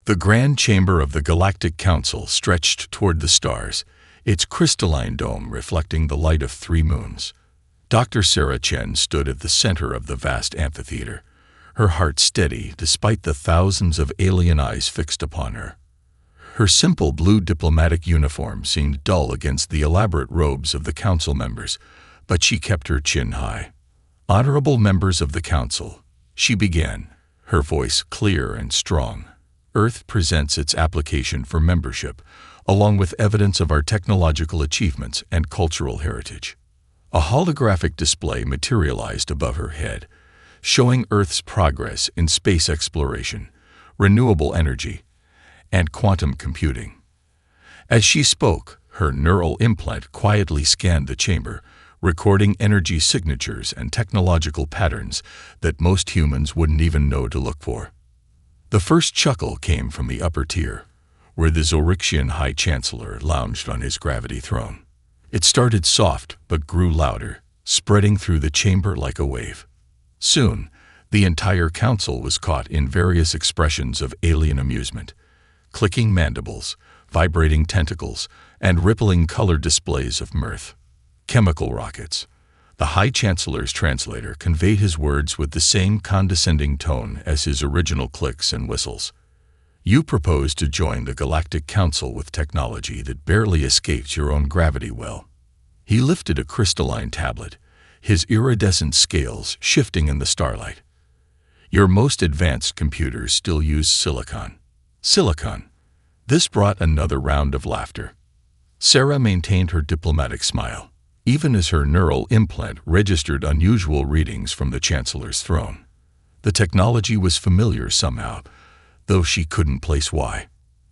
The grand chamber of the Galactic Council stretched toward the stars, its crystalline dome reflecting the light of 3 moons. Dr. Sarah Chen stood at the center of the vast amphitheater, her heart steady despite the thousands of alien eyes fixed upon her. Her simple blue diplomatic uniform seemed dull against the elaborate robes of the council members, but she kept her chin high. "Honorable members of the council," she began, her voice clear and strong. "Earth presents its application for membership, along with evidence of our technological achievements and cultural heritage." A holographic display materialized above her head, showing Earth's progress in space exploration, renewable energy, and quantum computing. As she spoke, her neural implant quietly scanned the chamber, recording energy signatures and technological patterns that most humans wouldn't even know to look for. The first chuckle came from the upper tier, where the Zorixian High Chancellor lounged on his gravity throne. It started soft but grew louder, spreading through the chamber like a wave. Soon, the entire council was caught in various expressions of alien amusement. Clicking mandibles, vibrating tentacles, and rippling color displays of mirth. Chemical rockets. The High Chancellor's translator conveyed his words with the same condescending tone as his original clicks and whistles. "You propose to join the Galactic Council with technology that barely escapes your own gravity well." He lifted a crystalline tablet, his iridescent scales shifting in the starlight. "Your most advanced computers still use silicon." Silicon. This brought another round of laughter. Sarah maintained her diplomatic smile, even as her neural implant registered unusual readings from the Chancellor's throne. The technology was familiar somehow, though she couldn't place why.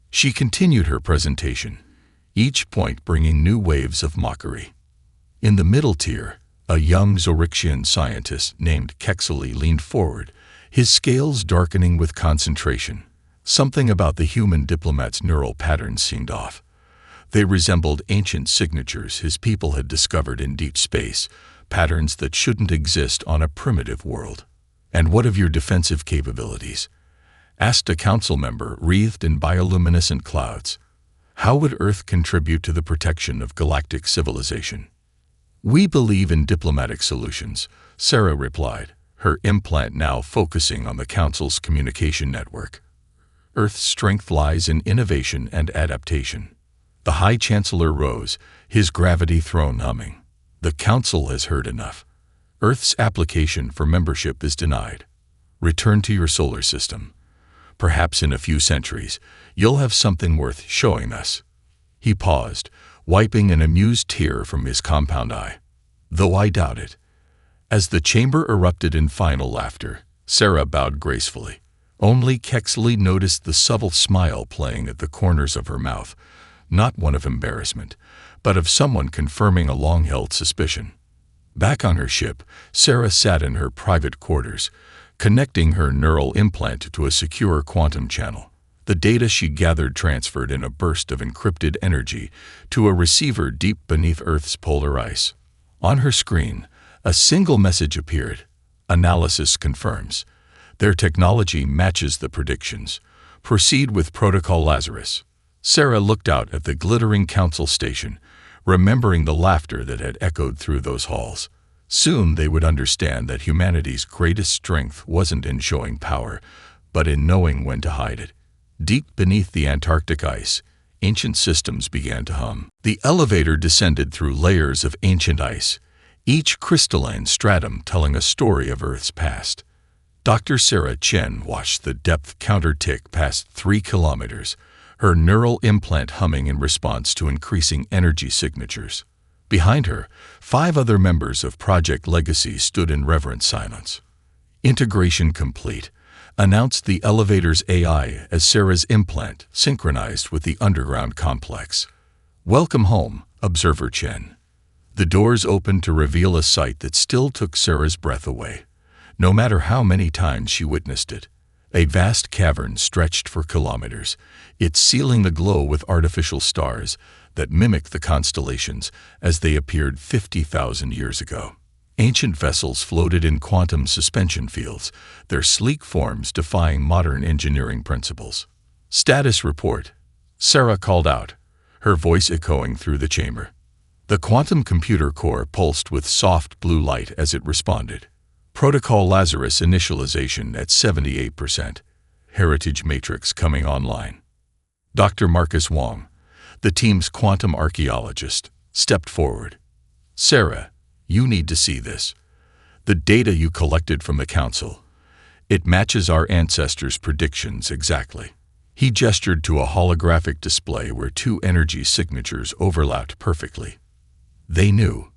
She continued her presentation, each point bringing new waves of mockery. In the middle tier, a young Zorixian scientist named Kexley leaned forward, his scales darkening with concentration. Something about the human diplomat's neural patterns seemed off. They resembled ancient signatures his people had discovered in deep space, patterns that shouldn't exist on a primitive world. "And what of your defensive capabilities?" asked a council member wreathed in bioluminescent clouds. "How would Earth contribute to the protection of galactic civilization?" "We believe in diplomatic solutions," Sarah replied, her implant now focusing on the council's communication network. "Earth's strength lies in innovation and adaptation." The High Chancellor rose, his gravity throne humming. "The Council has heard enough. Earth's application for membership is denied. Return to your solar system. Perhaps in a few centuries, you'll have something worth showing us." He paused, wiping an amused tear from his compound eye. "Though I doubt it." As the chamber erupted in final laughter, Sarah bowed gracefully. Only Kexley noticed the subtle smile playing at the corners of her mouth, not one of embarrassment, but of someone confirming a long-held suspicion. Back on her ship, Sarah sat in her private quarters, connecting her neural implant to a secure quantum channel. The data she gathered transferred in a burst of encrypted energy to a receiver deep beneath Earth's polar ice. On her screen, a single message appeared. "Analysis confirms. Their technology matches the predictions. Proceed with Protocol Lazarus." Sarah looked out at the glittering council station, remembering the laughter that had echoed through those halls. Soon they would understand that humanity's greatest strength wasn't in showing power, but in knowing when to hide it. Deep beneath the Antarctic ice, ancient systems began to hum. The elevator descended through layers of ancient ice, each crystalline stratum telling a story of Earth's past. Dr. Sarah Chen watched the depth counter tick past 3 kilometers, her neural implant humming in response to increasing energy signatures. Behind her, 5 other members of Project Legacy stood in reverent silence. "Integration complete," announced the elevator's AI as Sarah's implant synchronized with the underground complex. "Welcome home, Observer Chen." The doors opened to reveal a sight that still took Sarah's breath away, no matter how many times she witnessed it. A vast cavern stretched for kilometers, its ceiling aglow with artificial stars that mimicked the constellations as they appeared 50,000 years ago. Ancient vessels floated in quantum suspension fields, their sleek forms defying modern engineering principles. Status report, Sarah called out, her voice echoing through the chamber. The quantum computer core pulsed with soft blue light as it responded. Protocol Lazarus initialization at 78%. Heritage matrix coming online. Dr. Marcus Wong, the team's quantum archaeologist, stepped forward. Sarah, you need to see this. The data you collected from the council. It matches our ancestors' predictions exactly. He gestured to a holographic display where two energy signatures overlapped perfectly. They knew.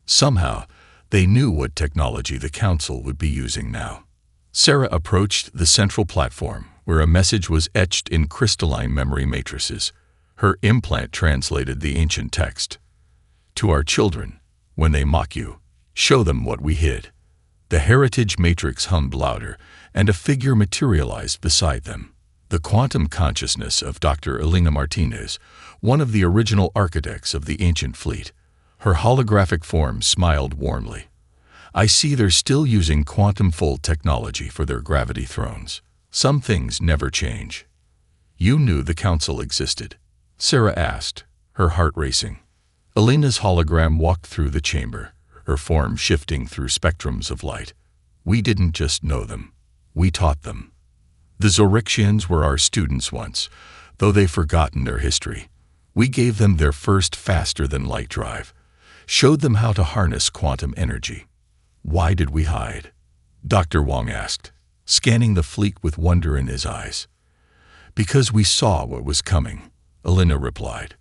Somehow, they knew what technology the council would be using now. Sarah approached the central platform, where a message was etched in crystalline memory matrices. Her implant translated the ancient text. To our children, when they mock you, show them what we hid. The heritage matrix hummed louder, and a figure materialized beside them. The quantum consciousness of Dr. Elena Martinez, one of the original architects of the ancient fleet. Her holographic form smiled warmly. I see they're still using quantum-fold technology for their gravity thrones. Some things never change. You knew the council existed? Sarah asked, her heart racing. Elena's hologram walked through the chamber, her form shifting through spectrums of light. We didn't just know them. We taught them. The Zorixians were our students once, though they've forgotten their history. We gave them their first faster-than-light drive, showed them how to harness quantum energy. Why did we hide? Dr. Wong asked, scanning the fleet with wonder in his eyes. Because we saw what was coming, Elena replied.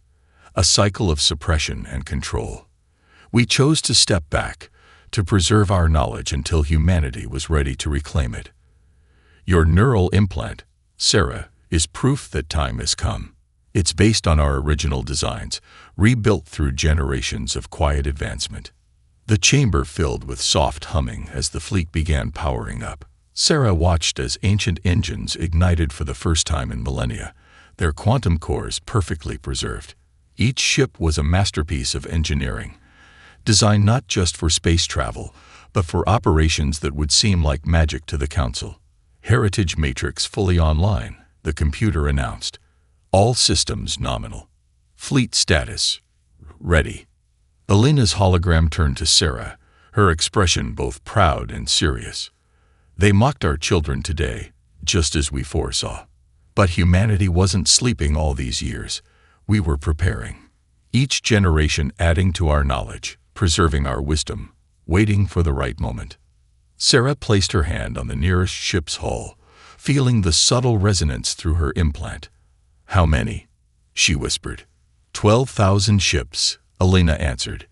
A cycle of suppression and control. We chose to step back, to preserve our knowledge until humanity was ready to reclaim it. Your neural implant, Sarah, is proof that time has come. It's based on our original designs, rebuilt through generations of quiet advancement. The chamber filled with soft humming as the fleet began powering up. Sarah watched as ancient engines ignited for the first time in millennia, their quantum cores perfectly preserved. Each ship was a masterpiece of engineering, designed not just for space travel, but for operations that would seem like magic to the Council. Heritage Matrix fully online, the computer announced. All systems nominal. Fleet status. Ready. Elena's hologram turned to Sarah, her expression both proud and serious. They mocked our children today, just as we foresaw. But humanity wasn't sleeping all these years. We were preparing. Each generation adding to our knowledge, preserving our wisdom, waiting for the right moment. Sarah placed her hand on the nearest ship's hull, feeling the subtle resonance through her implant. How many? She whispered. 12,000 ships, Elena answered.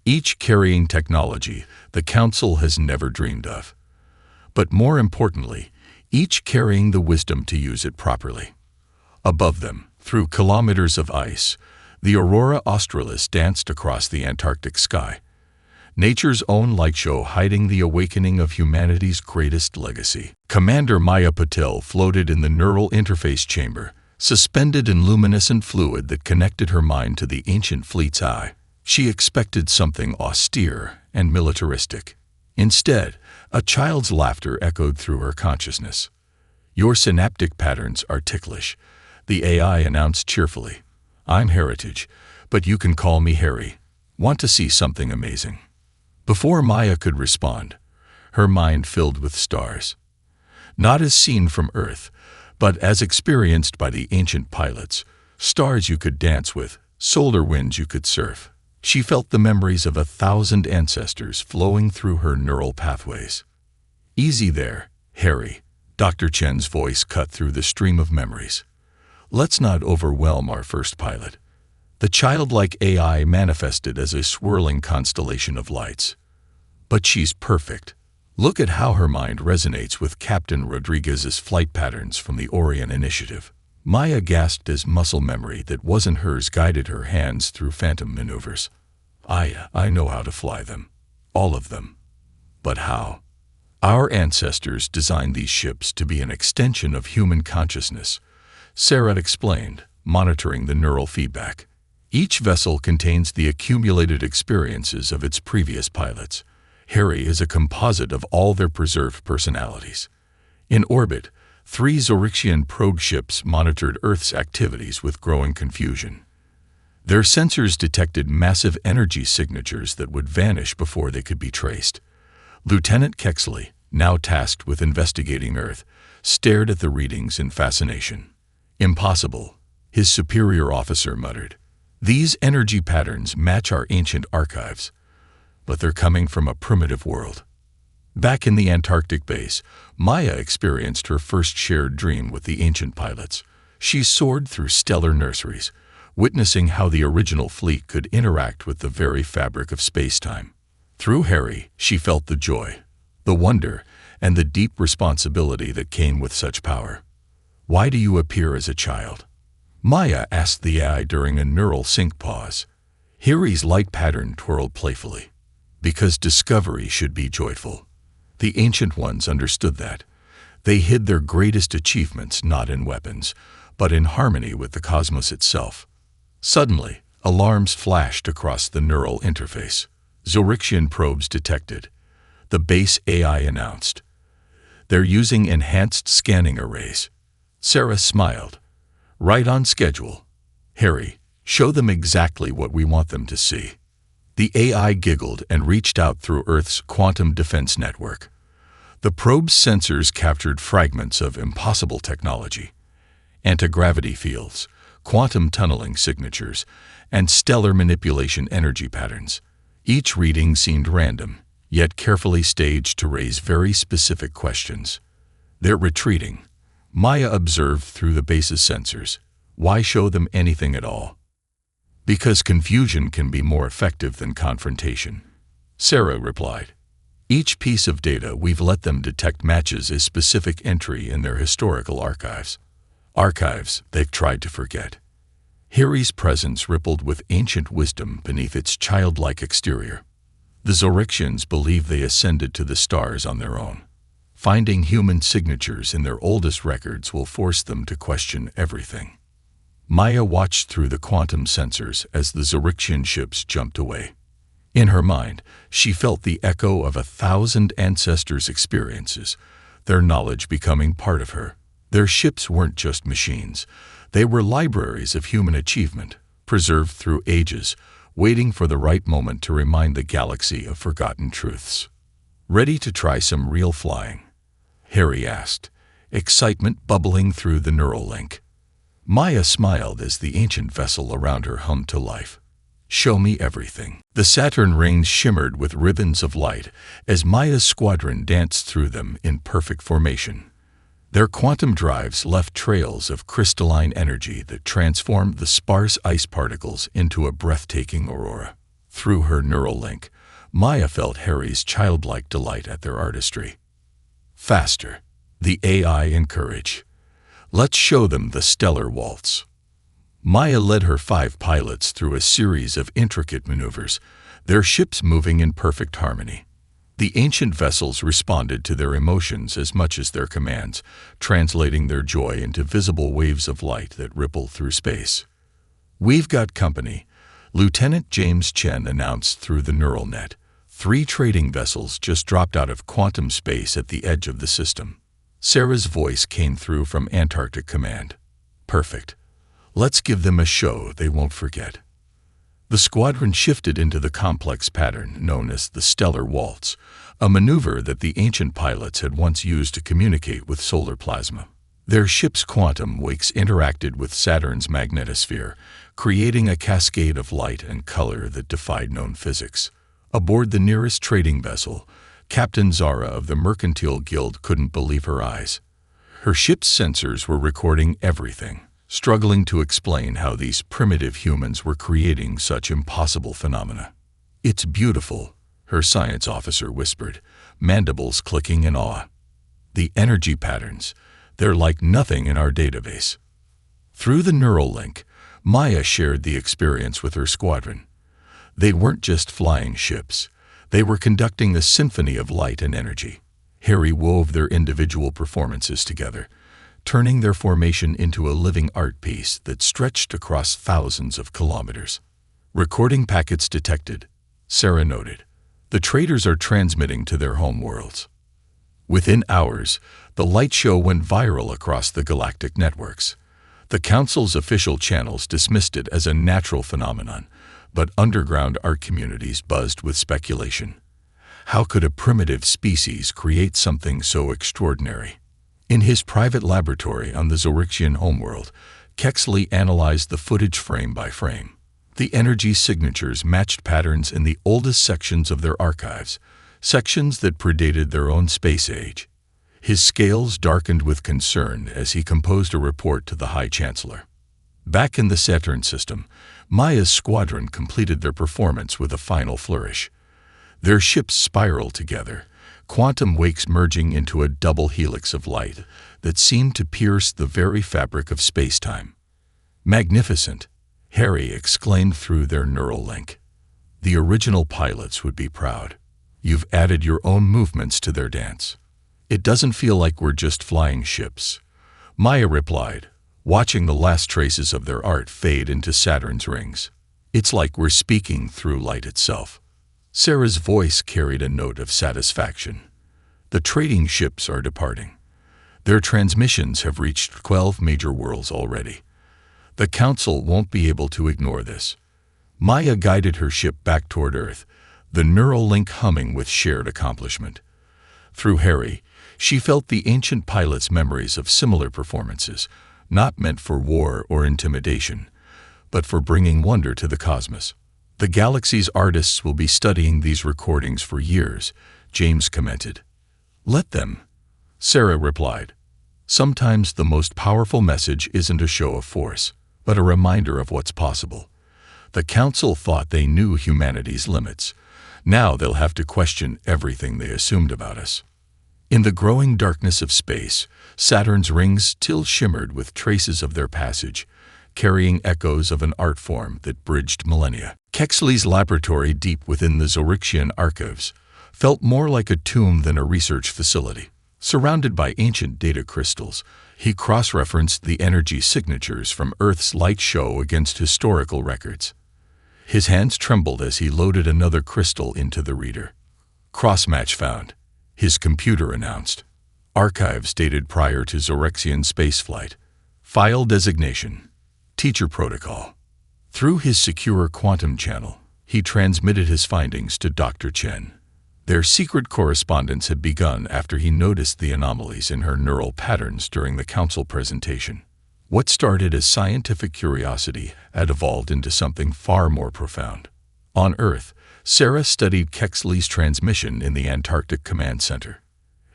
Each carrying technology the Council has never dreamed of. But more importantly, each carrying the wisdom to use it properly. Above them, through kilometers of ice, the Aurora Australis danced across the Antarctic sky. Nature's own light show hiding the awakening of humanity's greatest legacy. Commander Maya Patel floated in the neural interface chamber, suspended in luminescent fluid that connected her mind to the ancient fleet's eye. She expected something austere and militaristic. Instead, a child's laughter echoed through her consciousness. Your synaptic patterns are ticklish, the AI announced cheerfully. I'm Heritage, but you can call me Harry. Want to see something amazing? Before Maya could respond, her mind filled with stars. Not as seen from Earth, but as experienced by the ancient pilots, stars you could dance with, solar winds you could surf. She felt the memories of 1,000 ancestors flowing through her neural pathways. Easy there, Harry, Dr. Chen's voice cut through the stream of memories. Let's not overwhelm our first pilot. The childlike AI manifested as a swirling constellation of lights. But she's perfect. Look at how her mind resonates with Captain Rodriguez's flight patterns from the Orion Initiative. Maya gasped as muscle memory that wasn't hers guided her hands through phantom maneuvers. I know how to fly them. All of them. But how? Our ancestors designed these ships to be an extension of human consciousness, Sarah explained, monitoring the neural feedback. Each vessel contains the accumulated experiences of its previous pilots. Harry is a composite of all their preserved personalities. In orbit, 3 Zorixian probe ships monitored Earth's activities with growing confusion. Their sensors detected massive energy signatures that would vanish before they could be traced. Lieutenant Kexley, now tasked with investigating Earth, stared at the readings in fascination. "Impossible," his superior officer muttered. "These energy patterns match our ancient archives, but they're coming from a primitive world." Back in the Antarctic base, Maya experienced her first shared dream with the ancient pilots. She soared through stellar nurseries, witnessing how the original fleet could interact with the very fabric of space-time. Through Harry, she felt the joy, the wonder, and the deep responsibility that came with such power. "Why do you appear as a child?" Maya asked the AI during a neural sync pause. Harry's light pattern twirled playfully. "Because discovery should be joyful." The ancient ones understood that. They hid their greatest achievements not in weapons, but in harmony with the cosmos itself. Suddenly, alarms flashed across the neural interface. Zorixian probes detected. The base AI announced. "They're using enhanced scanning arrays." Sarah smiled. "Right on schedule. Harry, show them exactly what we want them to see." The AI giggled and reached out through Earth's quantum defense network. The probe's sensors captured fragments of impossible technology: anti-gravity fields, quantum tunneling signatures, and stellar manipulation energy patterns. Each reading seemed random, yet carefully staged to raise very specific questions. "They're retreating," Maya observed through the base's sensors. "Why show them anything at all?" "Because confusion can be more effective than confrontation," Sarah replied. "Each piece of data we've let them detect matches a specific entry in their historical archives. Archives they've tried to forget." Harry's presence rippled with ancient wisdom beneath its childlike exterior. The Zorixians believe they ascended to the stars on their own. Finding human signatures in their oldest records will force them to question everything. Maya watched through the quantum sensors as the Zorixian ships jumped away. In her mind, she felt the echo of 1,000 ancestors' experiences, their knowledge becoming part of her. Their ships weren't just machines. They were libraries of human achievement, preserved through ages, waiting for the right moment to remind the galaxy of forgotten truths. "Ready to try some real flying?" Harry asked, excitement bubbling through the neural link. Maya smiled as the ancient vessel around her hummed to life. "Show me everything." The Saturn rings shimmered with ribbons of light as Maya's squadron danced through them in perfect formation. Their quantum drives left trails of crystalline energy that transformed the sparse ice particles into a breathtaking aurora. Through her neural link, Maya felt Harry's childlike delight at their artistry. "Faster," the AI encouraged. "Let's show them the stellar waltz." Maya led her 5 pilots through a series of intricate maneuvers, their ships moving in perfect harmony. The ancient vessels responded to their emotions as much as their commands, translating their joy into visible waves of light that rippled through space. "We've got company," Lieutenant James Chen announced through the neural net. 3 trading vessels just dropped out of quantum space at the edge of the system. Sarah's voice came through from Antarctic Command. "Perfect. Let's give them a show they won't forget." The squadron shifted into the complex pattern known as the stellar waltz, a maneuver that the ancient pilots had once used to communicate with solar plasma. Their ship's quantum wakes interacted with Saturn's magnetosphere, creating a cascade of light and color that defied known physics. Aboard the nearest trading vessel, Captain Zara of the Mercantile Guild couldn't believe her eyes. Her ship's sensors were recording everything, struggling to explain how these primitive humans were creating such impossible phenomena. "It's beautiful," her science officer whispered, mandibles clicking in awe. "The energy patterns, they're like nothing in our database." Through the neural link, Maya shared the experience with her squadron. They weren't just flying ships. They were conducting a symphony of light and energy. Harry wove their individual performances together, turning their formation into a living art piece that stretched across thousands of kilometers. "Recording packets detected," Sarah noted. "The traders are transmitting to their home worlds." Within hours, The light show went viral across the galactic networks. The Council's official channels dismissed it as a natural phenomenon, but underground art communities buzzed with speculation. How could a primitive species create something so extraordinary? In his private laboratory on the Zorixian homeworld, Kexley analyzed the footage frame by frame. The energy signatures matched patterns in the oldest sections of their archives, sections that predated their own space age. His scales darkened with concern as he composed a report to the High Chancellor. Back in the Saturn system, Maya's squadron completed their performance with a final flourish. Their ships spiraled together, quantum wakes merging into a double helix of light that seemed to pierce the very fabric of space-time. "Magnificent," Harry exclaimed through their neural link. "The original pilots would be proud. You've added your own movements to their dance." "It doesn't feel like we're just flying ships," Maya replied, watching the last traces of their art fade into Saturn's rings. "It's like we're speaking through light itself." Sarah's voice carried a note of satisfaction. "The trading ships are departing. Their transmissions have reached 12 major worlds already. The Council won't be able to ignore this." Maya guided her ship back toward Earth, the neural link humming with shared accomplishment. Through Harry, she felt the ancient pilot's memories of similar performances, not meant for war or intimidation, but for bringing wonder to the cosmos. "The galaxy's artists will be studying these recordings for years," James commented. "Let them," Sarah replied. "Sometimes the most powerful message isn't a show of force, but a reminder of what's possible." The Council thought they knew humanity's limits. Now they'll have to question everything they assumed about us. In the growing darkness of space, Saturn's rings still shimmered with traces of their passage, carrying echoes of an art form that bridged millennia. Kexley's laboratory deep within the Zorixian archives felt more like a tomb than a research facility. Surrounded by ancient data crystals, he cross-referenced the energy signatures from Earth's light show against historical records. His hands trembled as he loaded another crystal into the reader. "Cross-match found," his computer announced. "Archives dated prior to Zorixian spaceflight. File designation. Teacher protocol." Through his secure quantum channel, he transmitted his findings to Dr. Chen. Their secret correspondence had begun after he noticed the anomalies in her neural patterns during the Council presentation. What started as scientific curiosity had evolved into something far more profound. On Earth, Sarah studied Kexley's transmission in the Antarctic Command Center.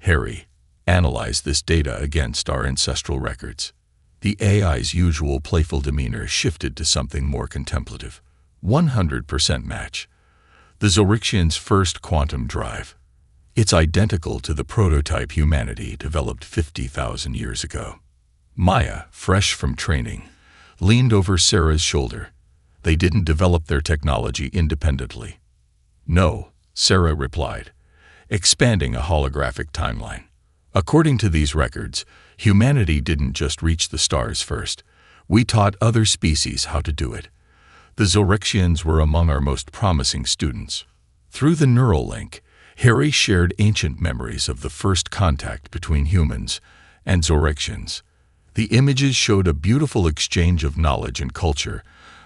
Harry analyzed this data against our ancestral records. The AI's usual playful demeanor shifted to something more contemplative. 100% match. The Zorixian's first quantum drive. It's identical to the prototype humanity developed 50,000 years ago. Maya, fresh from training, leaned over Sarah's shoulder. They didn't develop their technology independently. "No," Sarah replied, expanding a holographic timeline. "According to these records, humanity didn't just reach the stars first. We taught other species how to do it. The Zorixians were among our most promising students." Through the neural link, Harry shared ancient memories of the first contact between humans and Zorixians. The images showed a beautiful exchange of knowledge and culture,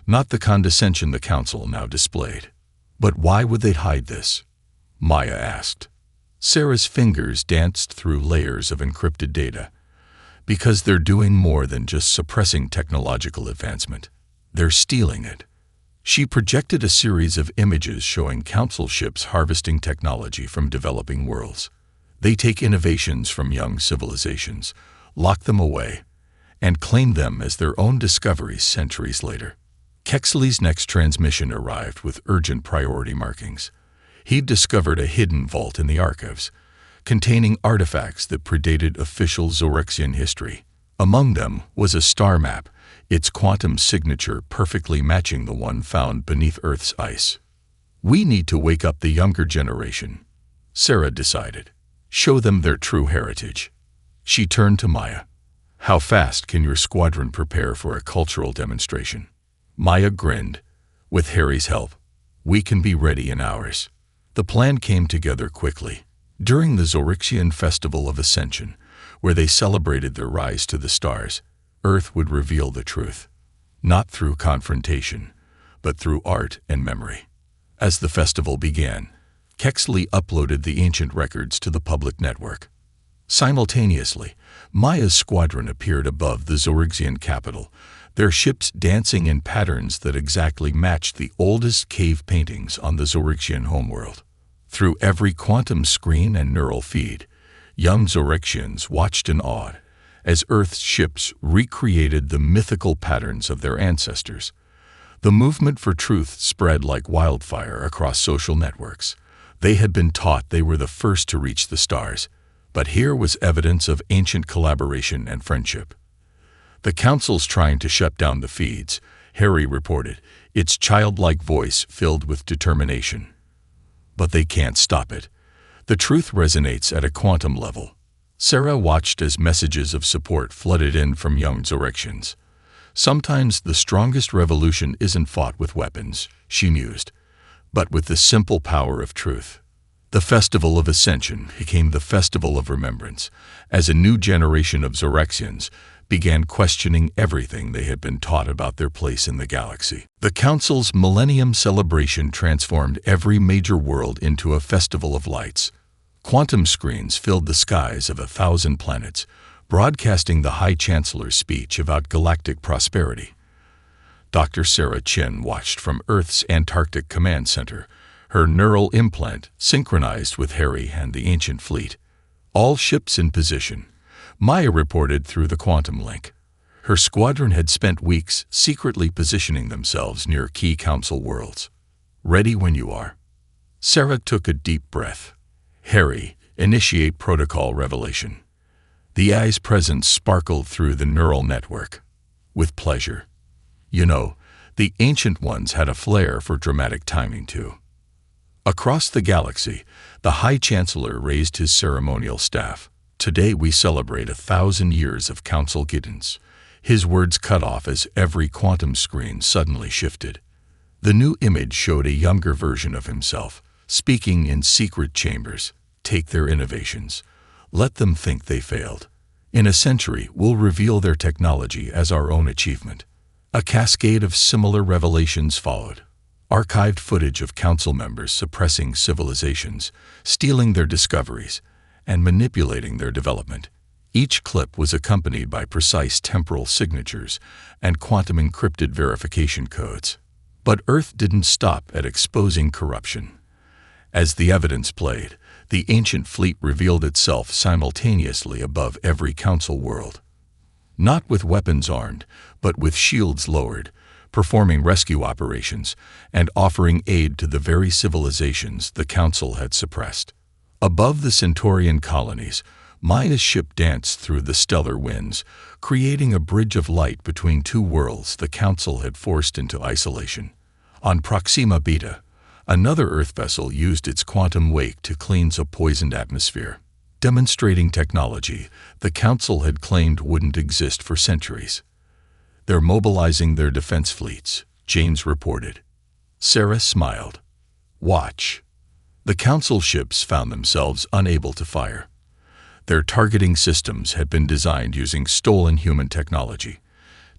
not the condescension the Council now displayed. "But why would they hide this?" Maya asked. Sarah's fingers danced through layers of encrypted data. "Because they're doing more than just suppressing technological advancement. They're stealing it." She projected a series of images showing Council ships harvesting technology from developing worlds. They take innovations from young civilizations, lock them away, and claim them as their own discoveries centuries later. Kexley's next transmission arrived with urgent priority markings. He'd discovered a hidden vault in the archives, containing artifacts that predated official Zorixian history. Among them was a star map, its quantum signature perfectly matching the one found beneath Earth's ice. "We need to wake up the younger generation," Sarah decided. "Show them their true heritage." She turned to Maya. "How fast can your squadron prepare for a cultural demonstration?" Maya grinned. "With Harry's help, we can be ready in hours." The plan came together quickly. During the Zorixian Festival of Ascension, where they celebrated their rise to the stars, Earth would reveal the truth, not through confrontation, but through art and memory. As the festival began, Kexley uploaded the ancient records to the public network. Simultaneously, Maya's squadron appeared above the Zorxian capital, their ships dancing in patterns that exactly matched the oldest cave paintings on the Zorxian homeworld. Through every quantum screen and neural feed, young Zorxians watched in awe as Earth's ships recreated the mythical patterns of their ancestors. The movement for truth spread like wildfire across social networks. They had been taught they were the first to reach the stars, but here was evidence of ancient collaboration and friendship. The Council's trying to shut down the feeds, Harry reported, its childlike voice filled with determination. But they can't stop it. The truth resonates at a quantum level. Sarah watched as messages of support flooded in from young Zorxians. Sometimes the strongest revolution isn't fought with weapons, she mused, but with the simple power of truth. The Festival of Ascension became the Festival of Remembrance, as a new generation of Zorxians began questioning everything they had been taught about their place in the galaxy. The Council's Millennium Celebration transformed every major world into a festival of lights. Quantum screens filled the skies of 1,000 planets, broadcasting the High Chancellor's speech about galactic prosperity. Dr. Sarah Chen watched from Earth's Antarctic Command Center, her neural implant synchronized with Harry and the ancient fleet. All ships in position, Maya reported through the quantum link. Her squadron had spent weeks secretly positioning themselves near key Council worlds. Ready when you are. Sarah took a deep breath. Harry, initiate protocol revelation. The eye's presence sparkled through the neural network. With pleasure. You know, the ancient ones had a flair for dramatic timing too. Across the galaxy, the High Chancellor raised his ceremonial staff. Today we celebrate 1,000 years of Council guidance. His words cut off as every quantum screen suddenly shifted. The new image showed a younger version of himself, speaking in secret chambers. Take their innovations. Let them think they failed. In a century, we'll reveal their technology as our own achievement. A cascade of similar revelations followed. Archived footage of Council members suppressing civilizations, stealing their discoveries, and manipulating their development. Each clip was accompanied by precise temporal signatures and quantum encrypted verification codes. But Earth didn't stop at exposing corruption. As the evidence played, the ancient fleet revealed itself simultaneously above every Council world. Not with weapons armed, but with shields lowered, performing rescue operations and offering aid to the very civilizations the Council had suppressed. Above the Centaurian colonies, Maya's ship danced through the stellar winds, creating a bridge of light between two worlds the Council had forced into isolation. On Proxima Beta, another Earth vessel used its quantum wake to cleanse a poisoned atmosphere, demonstrating technology the Council had claimed wouldn't exist for centuries. They're mobilizing their defense fleets, James reported. Sarah smiled. Watch. The Council ships found themselves unable to fire. Their targeting systems had been designed using stolen human technology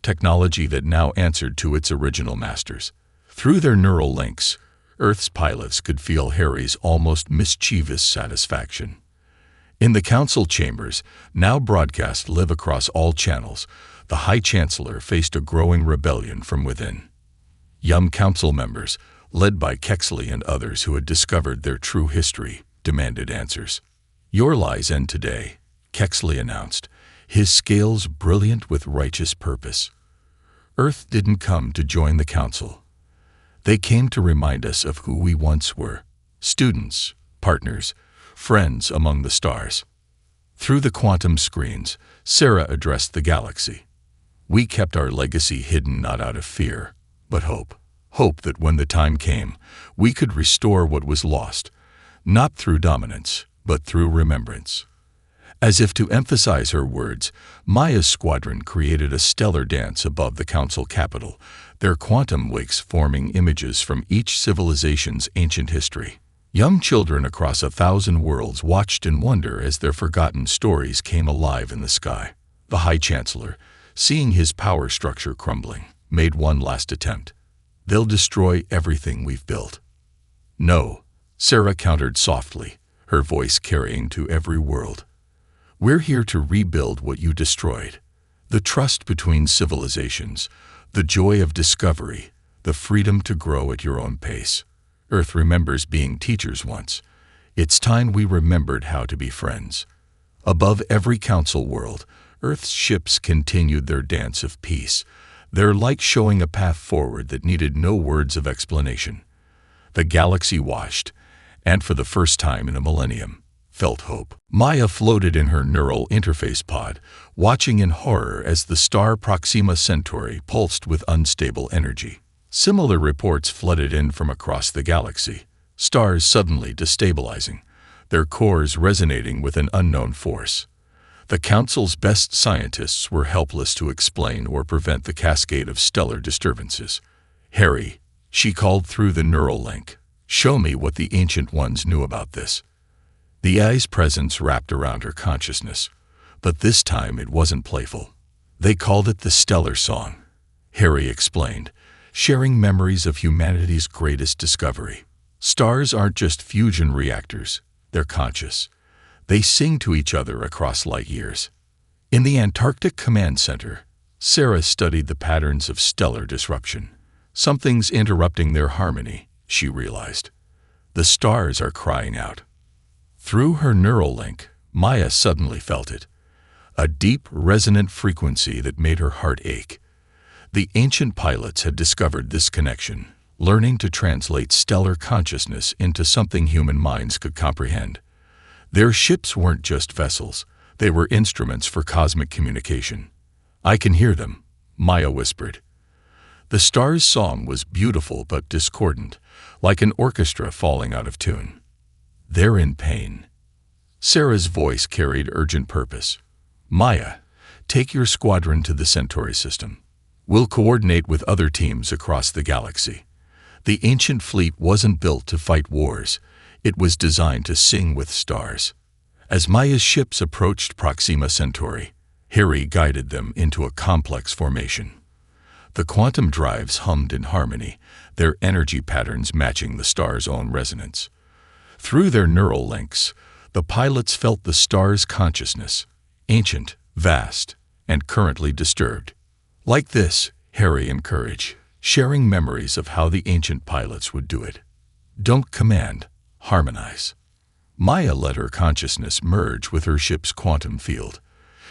that now answered to its original masters. Through their neural links, Earth's pilots could feel Harry's almost mischievous satisfaction. In the Council chambers, now broadcast live across all channels, the High Chancellor faced a growing rebellion from within. Young Council members, led by Kexley and others who had discovered their true history, demanded answers. Your lies end today, Kexley announced, his scales brilliant with righteous purpose. Earth didn't come to join the Council. They came to remind us of who we once were, students, partners, friends among the stars. Through the quantum screens, Sarah addressed the galaxy. We kept our legacy hidden not out of fear, but hope. Hope that when the time came, we could restore what was lost, not through dominance, but through remembrance. As if to emphasize her words, Maya's squadron created a stellar dance above the Council capital, their quantum wakes forming images from each civilization's ancient history. Young children across 1,000 worlds watched in wonder as their forgotten stories came alive in the sky. The High Chancellor, seeing his power structure crumbling, made one last attempt. "They'll destroy everything we've built." "No," Sarah countered softly, her voice carrying to every world. "We're here to rebuild what you destroyed. The trust between civilizations, the joy of discovery, the freedom to grow at your own pace. Earth remembers being teachers once. It's time we remembered how to be friends." Above every council world, Earth's ships continued their dance of peace, their light showing a path forward that needed no words of explanation. The galaxy watched, and for the first time in a millennium, felt hope. Maya floated in her neural interface pod, watching in horror as the star Proxima Centauri pulsed with unstable energy. Similar reports flooded in from across the galaxy, stars suddenly destabilizing, their cores resonating with an unknown force. The Council's best scientists were helpless to explain or prevent the cascade of stellar disturbances. "Harry," she called through the neural link, "show me what the Ancient Ones knew about this." The AI's presence wrapped around her consciousness, but this time it wasn't playful. "They called it the Stellar Song," Harry explained, sharing memories of humanity's greatest discovery. "Stars aren't just fusion reactors, they're conscious. They sing to each other across light years." In the Antarctic Command Center, Sarah studied the patterns of stellar disruption. Something's interrupting their harmony, she realized. The stars are crying out. Through her neural link, Maya suddenly felt it. A deep, resonant frequency that made her heart ache. The ancient pilots had discovered this connection, learning to translate stellar consciousness into something human minds could comprehend. Their ships weren't just vessels, they were instruments for cosmic communication. "I can hear them," Maya whispered. The stars' song was beautiful but discordant, like an orchestra falling out of tune. "They're in pain." Sarah's voice carried urgent purpose. "Maya, take your squadron to the Centauri system. We'll coordinate with other teams across the galaxy." The ancient fleet wasn't built to fight wars. It was designed to sing with stars. As Maya's ships approached Proxima Centauri, Harry guided them into a complex formation. The quantum drives hummed in harmony, their energy patterns matching the star's own resonance. Through their neural links, the pilots felt the star's consciousness, ancient, vast, and currently disturbed. "Like this," Harry encouraged, sharing memories of how the ancient pilots would do it. "Don't command, harmonize." Maya let her consciousness merge with her ship's quantum field.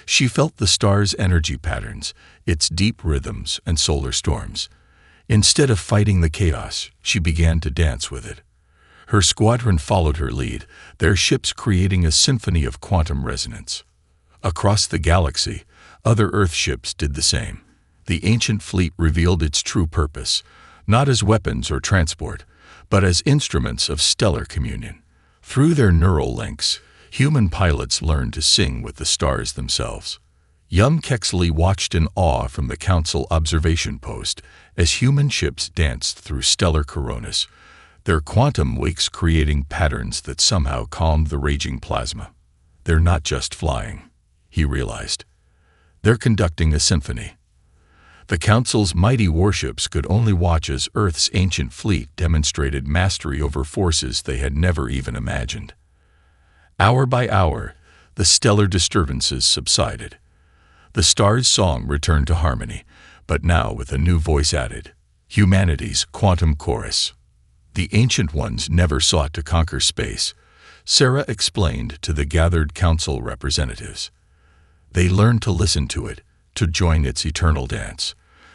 She felt the star's energy patterns, its deep rhythms and solar storms. Instead of fighting the chaos, she began to dance with it. Her squadron followed her lead, their ships creating a symphony of quantum resonance. Across the galaxy, other Earth ships did the same. The ancient fleet revealed its true purpose, not as weapons or transport, but as instruments of stellar communion. Through their neural links, human pilots learned to sing with the stars themselves. Young Kexley watched in awe from the Council observation post as human ships danced through stellar coronas, their quantum wakes creating patterns that somehow calmed the raging plasma. "They're not just flying," he realized. "They're conducting a symphony." The Council's mighty warships could only watch as Earth's ancient fleet demonstrated mastery over forces they had never even imagined. Hour by hour, the stellar disturbances subsided. The stars' song returned to harmony, but now with a new voice added, humanity's quantum chorus. The Ancient Ones never sought to conquer space, Sarah explained to the gathered Council representatives. They learned to listen to it, to join its eternal dance.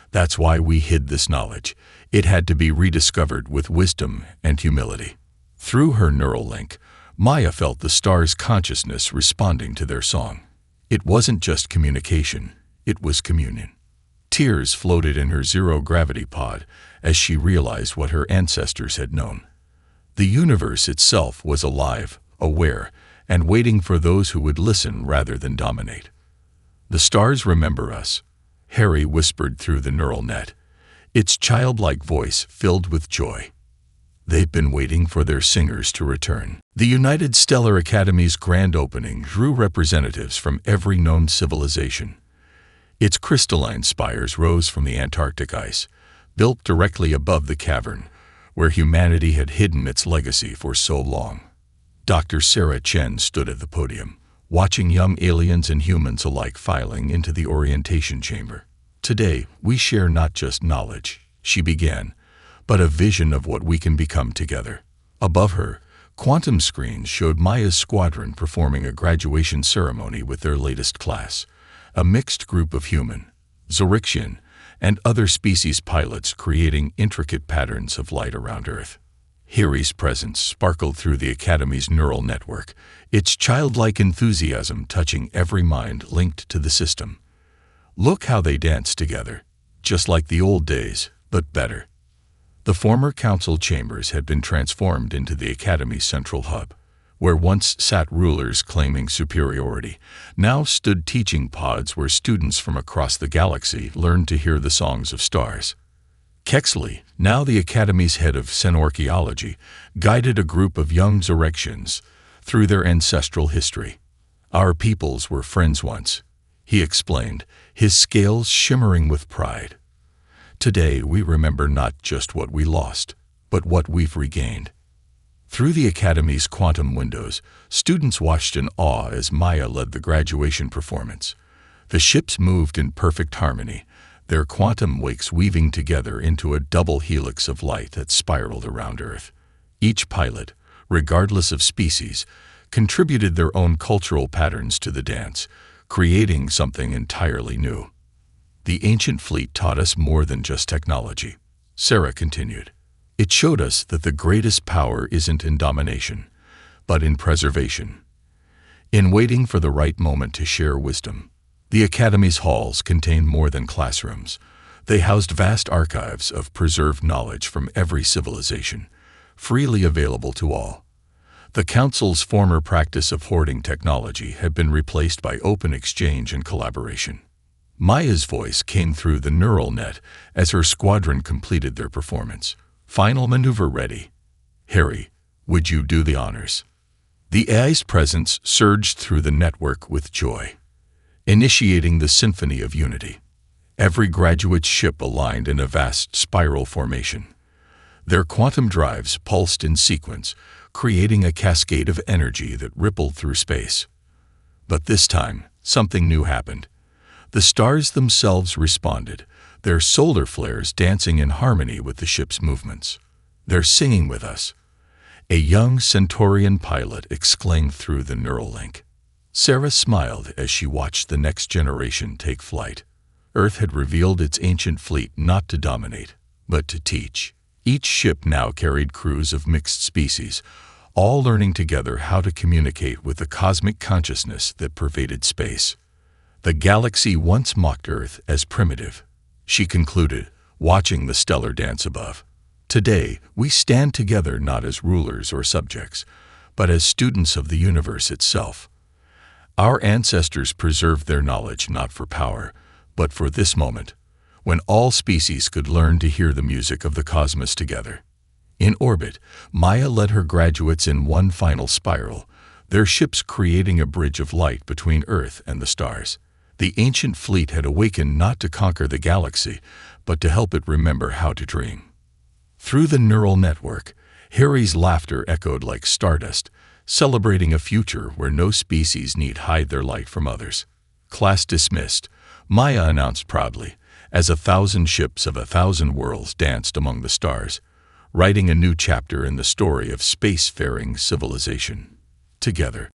That's why we hid this knowledge. It had to be rediscovered with wisdom and humility. Through her neural link, Maya felt the stars' consciousness responding to their song. It wasn't just communication, it was communion. Tears floated in her zero-gravity pod as she realized what her ancestors had known. The universe itself was alive, aware, and waiting for those who would listen rather than dominate. "The stars remember us," Harry whispered through the neural net, its childlike voice filled with joy. They've been waiting for their singers to return. The United Stellar Academy's grand opening drew representatives from every known civilization. Its crystalline spires rose from the Antarctic ice, built directly above the cavern, where humanity had hidden its legacy for so long. Dr. Sarah Chen stood at the podium, watching young aliens and humans alike filing into the orientation chamber. "Today, we share not just knowledge," she began, "but a vision of what we can become together." Above her, quantum screens showed Maya's squadron performing a graduation ceremony with their latest class, a mixed group of human, Zorixian, and other species pilots creating intricate patterns of light around Earth. Harry's presence sparkled through the Academy's neural network, its childlike enthusiasm touching every mind linked to the system. "Look how they dance together, just like the old days, but better." The former council chambers had been transformed into the Academy's central hub, where once sat rulers claiming superiority. Now stood teaching pods where students from across the galaxy learned to hear the songs of stars. Kexley, now the Academy's head of Xenorchaeology, guided a group of young Zorixians through their ancestral history. "Our peoples were friends once," he explained, his scales shimmering with pride. "Today we remember not just what we lost, but what we've regained." Through the Academy's quantum windows, students watched in awe as Maya led the graduation performance. The ships moved in perfect harmony, their quantum wakes weaving together into a double helix of light that spiraled around Earth. Each pilot, regardless of species, contributed their own cultural patterns to the dance, creating something entirely new. "The ancient fleet taught us more than just technology," Sarah continued. "It showed us that the greatest power isn't in domination, but in preservation, in waiting for the right moment to share wisdom." The Academy's halls contained more than classrooms. They housed vast archives of preserved knowledge from every civilization, freely available to all. The Council's former practice of hoarding technology had been replaced by open exchange and collaboration. Maya's voice came through the neural net as her squadron completed their performance. "Final maneuver ready. Harry, would you do the honors?" The AI's presence surged through the network with joy, initiating the symphony of unity. Every graduate ship aligned in a vast spiral formation. Their quantum drives pulsed in sequence, creating a cascade of energy that rippled through space. But this time, something new happened. The stars themselves responded, their solar flares dancing in harmony with the ship's movements. "They're singing with us," a young Centaurian pilot exclaimed through the neural link. Sarah smiled as she watched the next generation take flight. Earth had revealed its ancient fleet not to dominate, but to teach. Each ship now carried crews of mixed species, all learning together how to communicate with the cosmic consciousness that pervaded space. "The galaxy once mocked Earth as primitive," she concluded, watching the stellar dance above. "Today, we stand together not as rulers or subjects, but as students of the universe itself. Our ancestors preserved their knowledge not for power, but for this moment, when all species could learn to hear the music of the cosmos together." In orbit, Maya led her graduates in one final spiral, their ships creating a bridge of light between Earth and the stars. The ancient fleet had awakened not to conquer the galaxy, but to help it remember how to dream. Through the neural network, Harry's laughter echoed like stardust, celebrating a future where no species need hide their light from others. "Class dismissed," Maya announced proudly, as 1,000 ships of 1,000 worlds danced among the stars, writing a new chapter in the story of spacefaring civilization. Together,